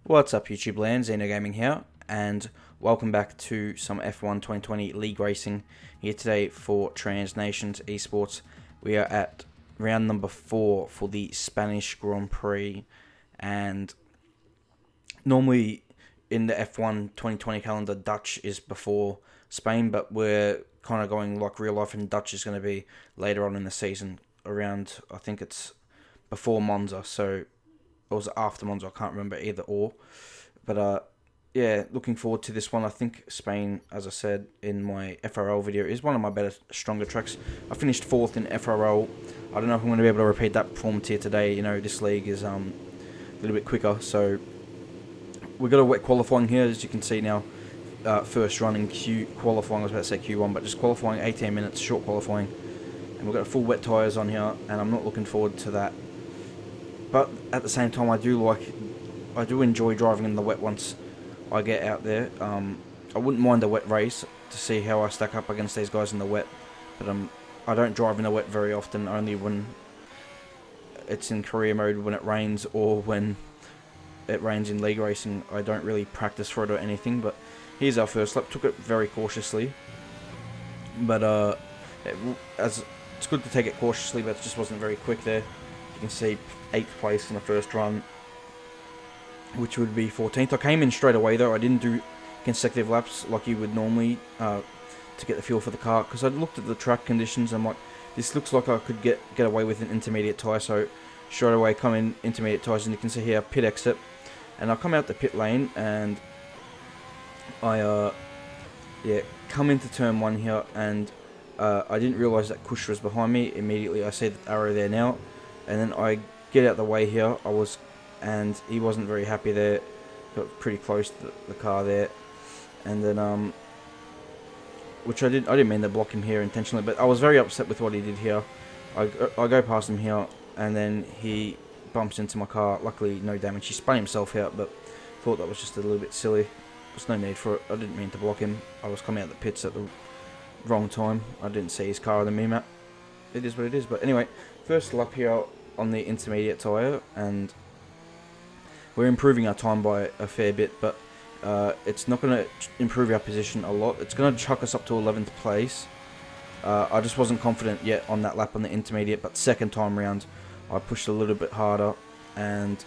What's up, YouTube land? Xeno Gaming here, and welcome back to some F1 2020 League Racing here today for Trans Nations eSports. We are at round number 4 for the Spanish Grand Prix, and normally in the F1 2020 calendar, Dutch is before Spain, but we're kind of going like real life, and Dutch is going to be later on in the season, around, I think it's before Monza, so or was it after Monza? I can't remember either or. But yeah, looking forward to this one. I think Spain, as I said in my FRL video, is one of my better, stronger tracks. I finished 4th in FRL. I don't know if I'm going to be able to repeat that performance here today. You know, this league is a little bit quicker. So we've got a wet qualifying here, as you can see now. First run in Q qualifying, I was about to say Q1, but just qualifying, 18 minutes, short qualifying. And we've got full wet tyres on here, and I'm not looking forward to that. But at the same time, I do enjoy driving in the wet once I get out there. I wouldn't mind a wet race to see how I stack up against these guys in the wet. But I don't drive in the wet very often, only when it's in career mode, when it rains, or when it rains in league racing. I don't really practice for it or anything. But here's our first lap. Took it very cautiously. But it's good to take it cautiously, but it just wasn't very quick there. You can see 8th place in the first run, which would be 14th. I came in straight away though. I didn't do consecutive laps like you would normally to get the feel for the car, because I looked at the track conditions and I'm like, this looks like I could get away with an intermediate tyre. So straight away come in intermediate tyres, and you can see here pit exit, and I come out the pit lane, and I come into turn 1 here, and I didn't realise that Kush was behind me. Immediately I see the arrow there now. And then I get out the way here. And he wasn't very happy there. Got pretty close to the car there, and then which I didn't mean to block him here intentionally, but I was very upset with what he did here. I go past him here, and then he bumps into my car. Luckily, no damage. He spun himself out, but thought that was just a little bit silly. There's no need for it. I didn't mean to block him. I was coming out the pits at the wrong time. I didn't see his car on the map. It is what it is. But anyway, first lap here on the intermediate tyre, and we're improving our time by a fair bit, but it's not going to improve our position a lot. It's going to chuck us up to 11th place. I just wasn't confident yet on that lap on the intermediate, but second time round I pushed a little bit harder, and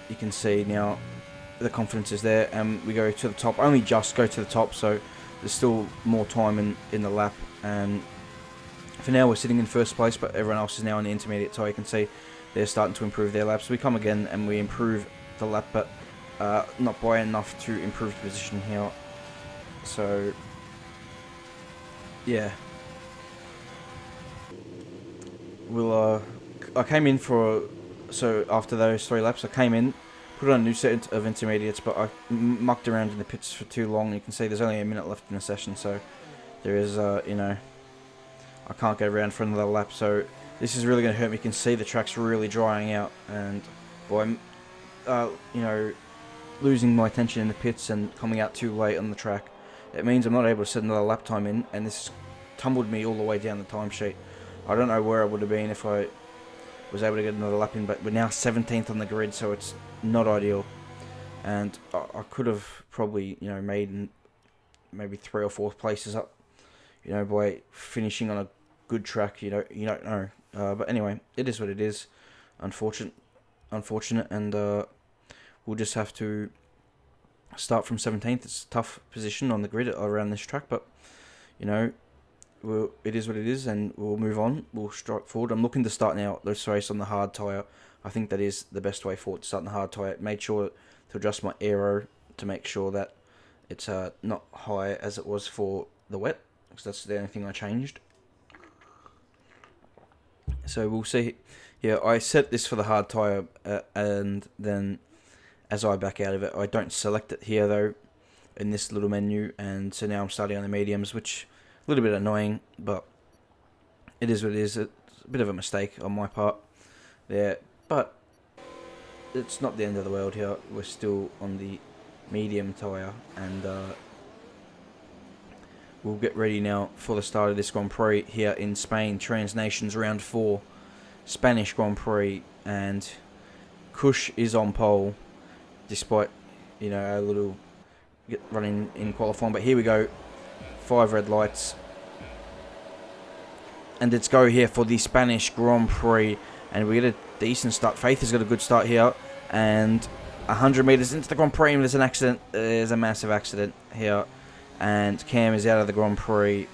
you can see now the confidence is there, and we go to the top. Only just go to the top, so there's still more time in the lap, and for now we're sitting in first place, but everyone else is now in the intermediate, so you can see they're starting to improve their laps. We come again and we improve the lap, but not by enough to improve the position here. So yeah, I came in so after those 3 laps, I came in, put on a new set of intermediates, but I mucked around in the pits for too long. You can see there's only a minute left in the session, so there is I can't go around for another lap, so this is really going to hurt me. You can see the track's really drying out, and boy, I'm losing my attention in the pits and coming out too late on the track. It means I'm not able to set another lap time in, and this tumbled me all the way down the timesheet. I don't know where I would have been if I was able to get another lap in, but we're now 17th on the grid, so it's not ideal. And I could have probably made maybe 3 or 4 places up, by finishing on a good track. You don't know. But anyway, it is what it is. Unfortunate, and we'll just have to start from 17th. It's a tough position on the grid around this track, but it is what it is, and we'll move on. We'll strike forward. I'm looking to start now this race on the hard tyre. I think that is the best way forward, to start on the hard tyre. Made sure to adjust my aero to make sure that it's not high as it was for the wet, because that's the only thing I changed. So we'll see. Yeah, I set this for the hard tyre, and then as I back out of it, I don't select it here though in this little menu, and so now I'm starting on the mediums, which a little bit annoying, but it is what it is. It's a bit of a mistake on my part there, but it's not the end of the world here. We're still on the medium tyre, and we'll get ready now for the start of this Grand Prix here in Spain. Trans Nations Round 4, Spanish Grand Prix, and Kush is on pole. despite, you know, a little running in qualifying. But here we go, 5 red lights. And let's go here for the Spanish Grand Prix. And we get a decent start. Faith has got a good start here. And 100 metres into the Grand Prix, and there's an accident. There's a massive accident here. And Cam is out of the Grand Prix.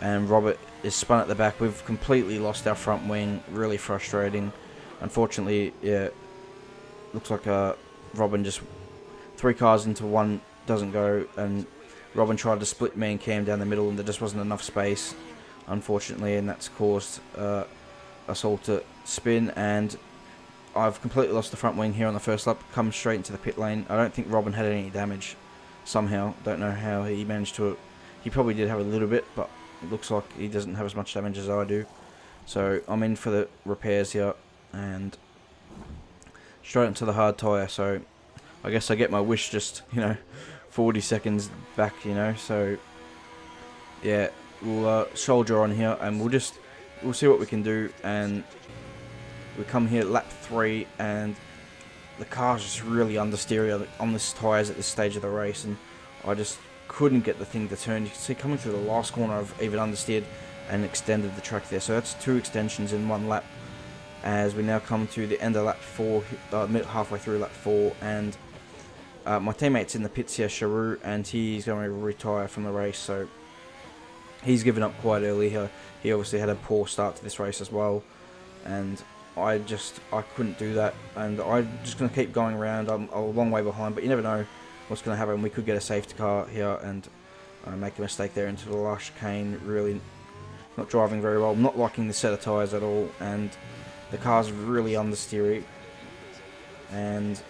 And Robert is spun at the back. We've completely lost our front wing. Really frustrating. Unfortunately, yeah, looks like Robin just 3 cars into one doesn't go. And Robin tried to split me and Cam down the middle, and there just wasn't enough space, unfortunately, and that's caused us all to spin. And I've completely lost the front wing here on the first lap, come straight into the pit lane. I don't think Robin had any damage somehow. Don't know how he managed to. He probably did have a little bit, but it looks like he doesn't have as much damage as I do. So I'm in for the repairs here and straight into the hard tyre. So I guess I get my wish, just, you know, 40 seconds back, you know. So yeah, we'll soldier on here, and we'll see what we can do. And we come here lap 3, and the car's just really understeer on this tyres at this stage of the race, and I just couldn't get the thing to turn. You can see coming through the last corner, I've even understeered and extended the track there. So that's 2 extensions in 1 lap, as we now come to the end of lap 4, halfway through lap 4, and my teammate's in the pits here, Charu, and he's going to retire from the race. So he's given up quite early here. He obviously had a poor start to this race as well, and I couldn't do that, and I'm just going to keep going around. I'm a long way behind, but you never know what's going to happen. We could get a safety car here and make a mistake there into the last chicane. Really not driving very well. Not liking the set of tyres at all, and the car's really understeery. And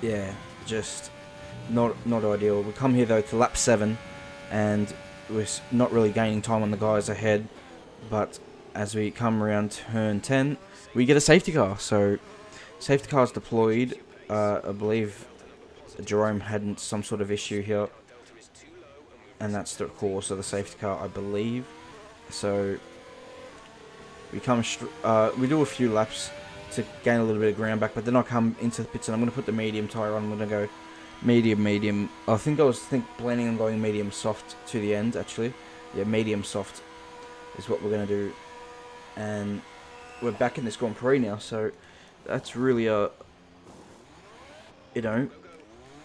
yeah, just not ideal. We come here though to lap 7, and we're not really gaining time on the guys ahead, but as we come around turn 10, we get a safety car. So safety car is deployed. I believe Jerome had some sort of issue here, and that's the cause of the safety car, I believe. So we come, we do a few laps to gain a little bit of ground back, but then I come into the pits and I'm going to put the medium tyre on. I'm going to go medium. I was planning on going medium soft to the end, actually. Yeah, medium soft is what we're going to do. And we're back in this Grand Prix now, so that's really you know,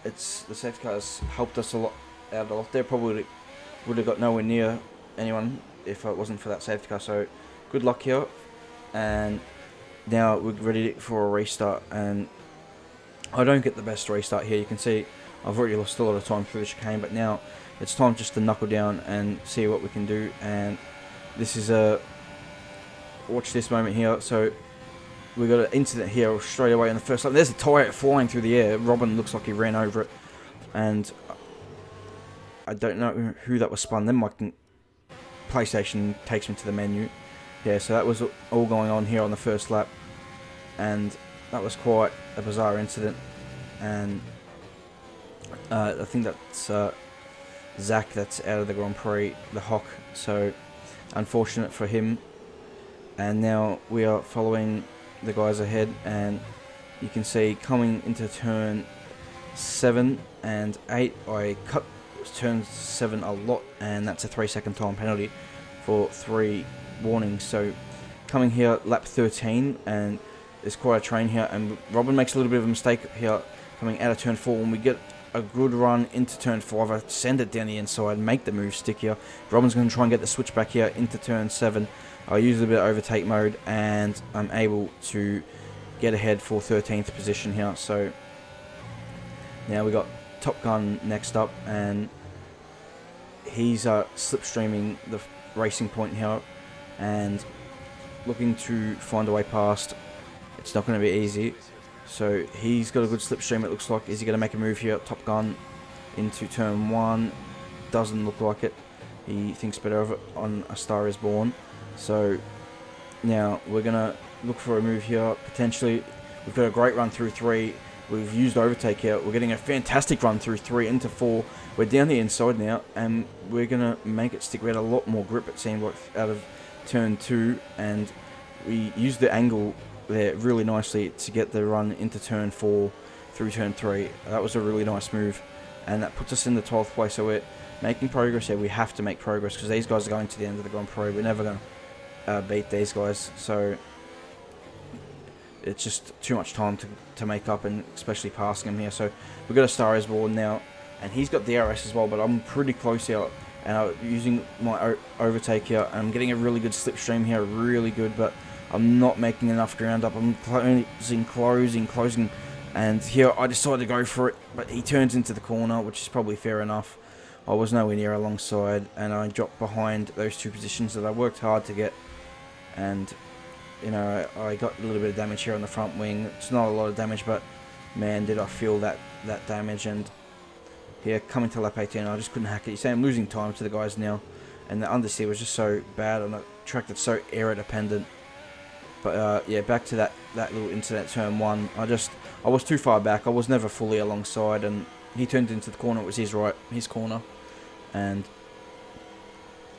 it's the safety cars helped us out a lot. They probably would have got nowhere near anyone if it wasn't for that safety car. So good luck here, and now we're ready for a restart. And I don't get the best restart here. You can see I've already lost a lot of time through the chicane, but now it's time just to knuckle down and see what we can do. And this is watch this moment here. So we got an incident here straight away in the first lap. There's a tyre flying through the air. Robin looks like he ran over it, and I don't know who that was spun. Then my PlayStation takes me to the menu. Yeah, so that was all going on here on the first lap, and that was quite a bizarre incident. And I think that's Zach that's out of the Grand Prix, the Hawk. So unfortunate for him. And now we are following the guys ahead, and you can see coming into turn 7 and 8, I cut turn 7 a lot, and that's a 3-second time penalty for 3 warnings. So coming here lap 13, and there's quite a train here, and Robin makes a little bit of a mistake here coming out of turn 4, and we get a good run into turn 5. I send it down the inside, make the move stick here. Robin's going to try and get the switch back here into turn 7. I use a bit of overtake mode, and I'm able to get ahead for 13th position here. So now we got Top Gun next up, and he's slipstreaming the racing point here and looking to find a way past. It's not going to be easy. So he's got a good slipstream, it looks like. Is he going to make a move here? Top Gun into turn 1. Doesn't look like it. He thinks better of it on A Star Is Born. So now we're going to look for a move here, potentially. We've got a great run through 3. We've used overtake here. We're getting a fantastic run through 3 into 4. We're down the inside now, and we're going to make it stick. We had a lot more grip, it seemed like, out of turn 2, and we used the angle there really nicely to get the run into turn 4. through turn 3. That was a really nice move, and that puts us in the 12th place. So we're making progress here. We have to make progress because these guys are going to the end of the Grand Prix. We're never going to beat these guys, so it's just too much time to make up, and especially passing him here. So we've got a Star Race board now, and he's got DRS as well, but I'm pretty close here, and I'm using my overtake here, and I'm getting a really good slipstream here, really good, but I'm not making enough ground up. I'm closing, and here I decided to go for it, but he turns into the corner, which is probably fair enough. I was nowhere near alongside, and I dropped behind those 2 positions that I worked hard to get, and you know, I got a little bit of damage here on the front wing. It's not a lot of damage, but man, did I feel that damage. And here, coming to lap 18, I just couldn't hack it. You see, I'm losing time to the guys now, and the understeer was just so bad on a track that's so error dependent. But yeah, back to that little incident, turn 1. I was too far back. I was never fully alongside, and he turned into the corner. It was his corner, and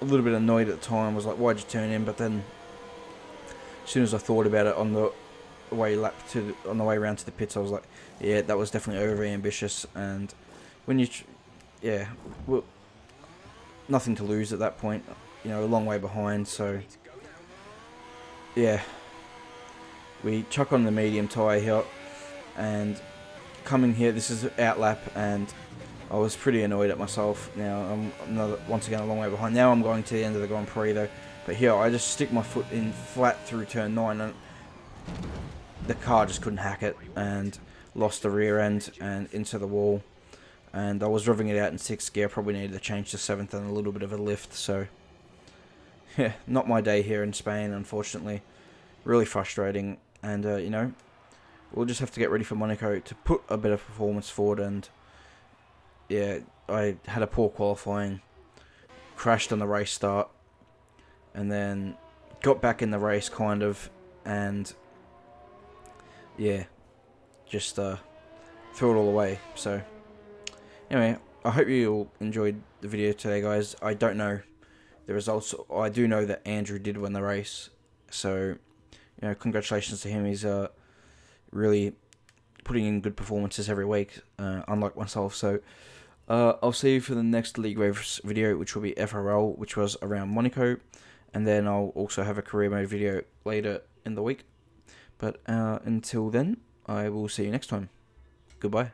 a little bit annoyed at the time. I was like, why'd you turn in? But then, as soon as I thought about it on the way around to the pits, I was like, yeah, that was definitely over ambitious. And when well, nothing to lose at that point, you know, a long way behind. So yeah, we chuck on the medium tyre here, and coming here, this is out lap, and I was pretty annoyed at myself. Now I'm once again a long way behind. Now I'm going to the end of the Grand Prix though. But here, I just stick my foot in flat through turn 9, and the car just couldn't hack it, and lost the rear end and into the wall. And I was driving it out in 6th gear, probably needed to change to 7th and a little bit of a lift. So, yeah, not my day here in Spain, unfortunately. Really frustrating, and you know, we'll just have to get ready for Monaco to put a better performance forward. And yeah, I had a poor qualifying, crashed on the race start, and then got back in the race, kind of, and yeah, just threw it all away. So anyway, I hope you all enjoyed the video today, guys. I don't know the results. I do know that Andrew did win the race, so you know, congratulations to him. He's really putting in good performances every week, unlike myself. So I'll see you for the next League Race video, which will be FRL, which was around Monaco. And then I'll also have a career mode video later in the week. But until then, I will see you next time. Goodbye.